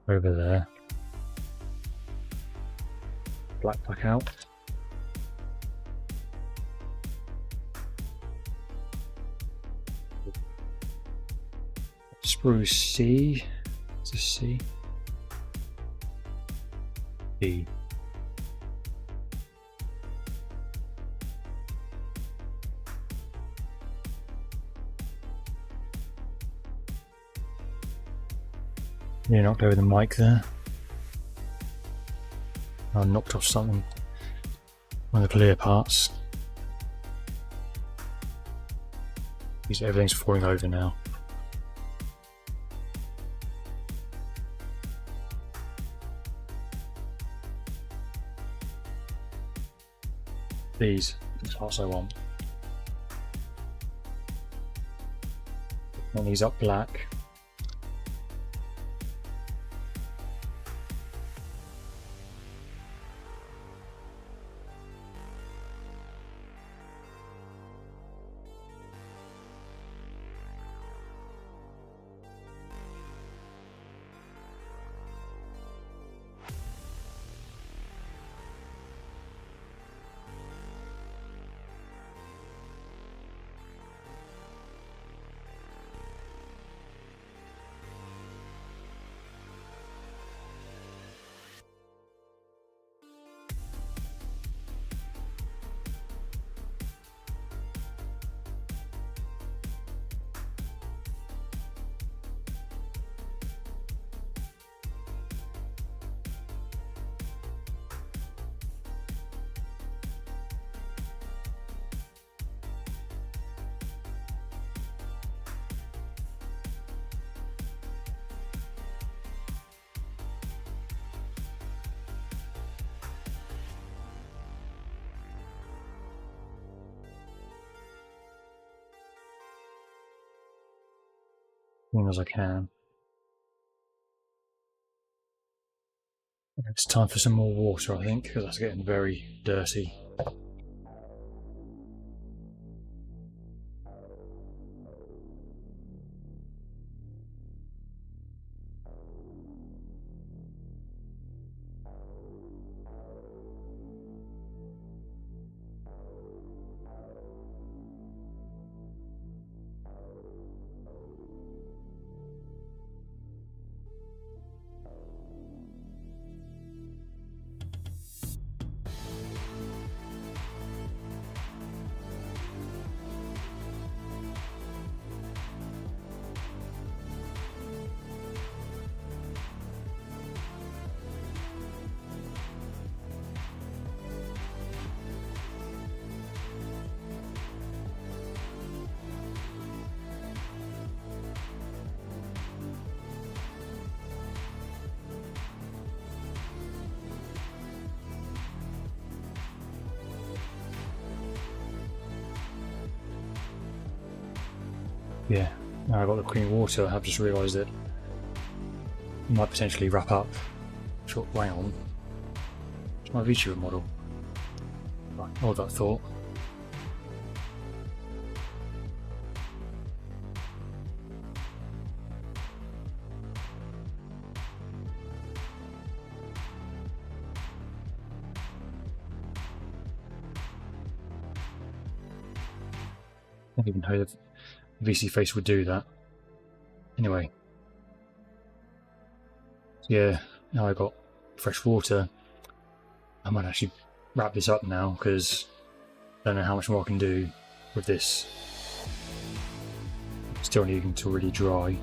[SPEAKER 1] Over there. Black out. Spruce C. Is this C? B. Nearly knocked over the mic there. I knocked off something, one of the clear parts. Everything's falling over now. These parts I want. Want these up black. Clean as I can. It's time for some more water, I think, because that's getting very dirty. Yeah, now I've got the clean water, I have just realised that I might potentially wrap up. Short way on. It's my vtuber model. Right, hold that thought. I don't even know that VC face would do that. Anyway. Yeah, now I've got fresh water. I might actually wrap this up now because I don't know how much more I can do with this. Still needing to really dry.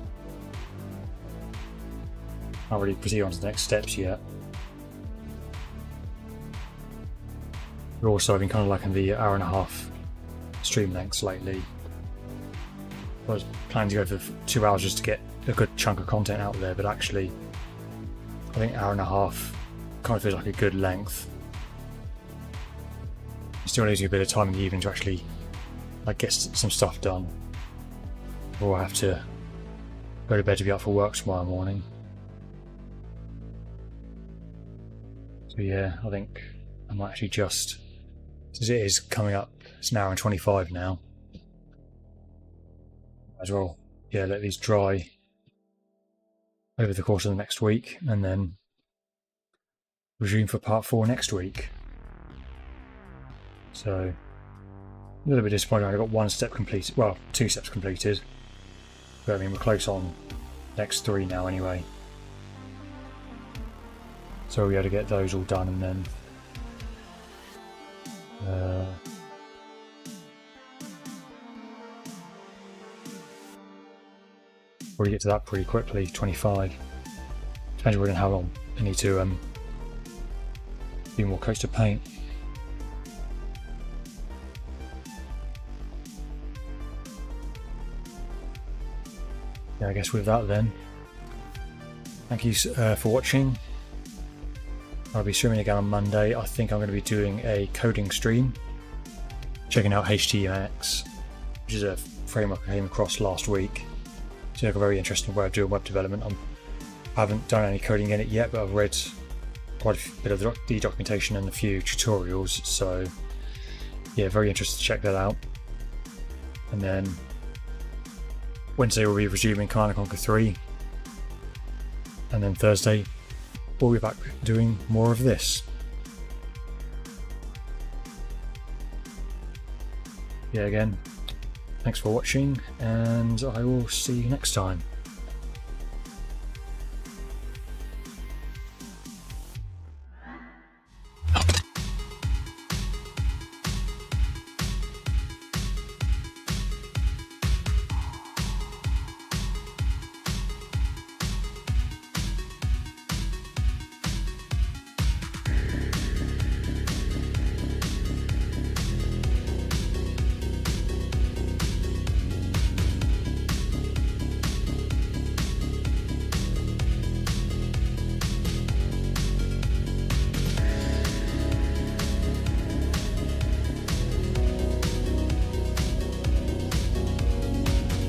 [SPEAKER 1] Can't really proceed on to the next steps yet. But also I've been kind of liking the hour-and-a-half stream lengths lately. I was planning to go for 2 hours just to get a good chunk of content out there, but actually I think hour-and-a-half kind of feels like a good length. It still needs a bit of time in the evening to actually get some stuff done, or I have to go to bed to be up for work tomorrow morning. So yeah, I think I might actually just, since it is coming up, it's an hour and 25 now, as well, yeah, let these dry over the course of the next week and then resume for part 4 next week. So a little bit disappointed I got 1 step completed, well 2 steps completed, but I mean we're close on next 3 now anyway, so we had to get those all done and then probably get to that pretty quickly, 25. Depends really on how long I need to do more coats to paint. Yeah, I guess with that then, thank you for watching. I'll be streaming again on Monday. I think I'm going to be doing a coding stream, checking out HTMX, which is a framework I came across last week. It's like a very interesting way of doing web development. I haven't done any coding in it yet, but I've read quite a bit of the documentation and a few tutorials, so yeah, very interested to check that out. And then Wednesday we'll be resuming Command & Conquer 3, and then Thursday we'll be back doing more of this. Yeah, again, thanks for watching, and I will see you next time.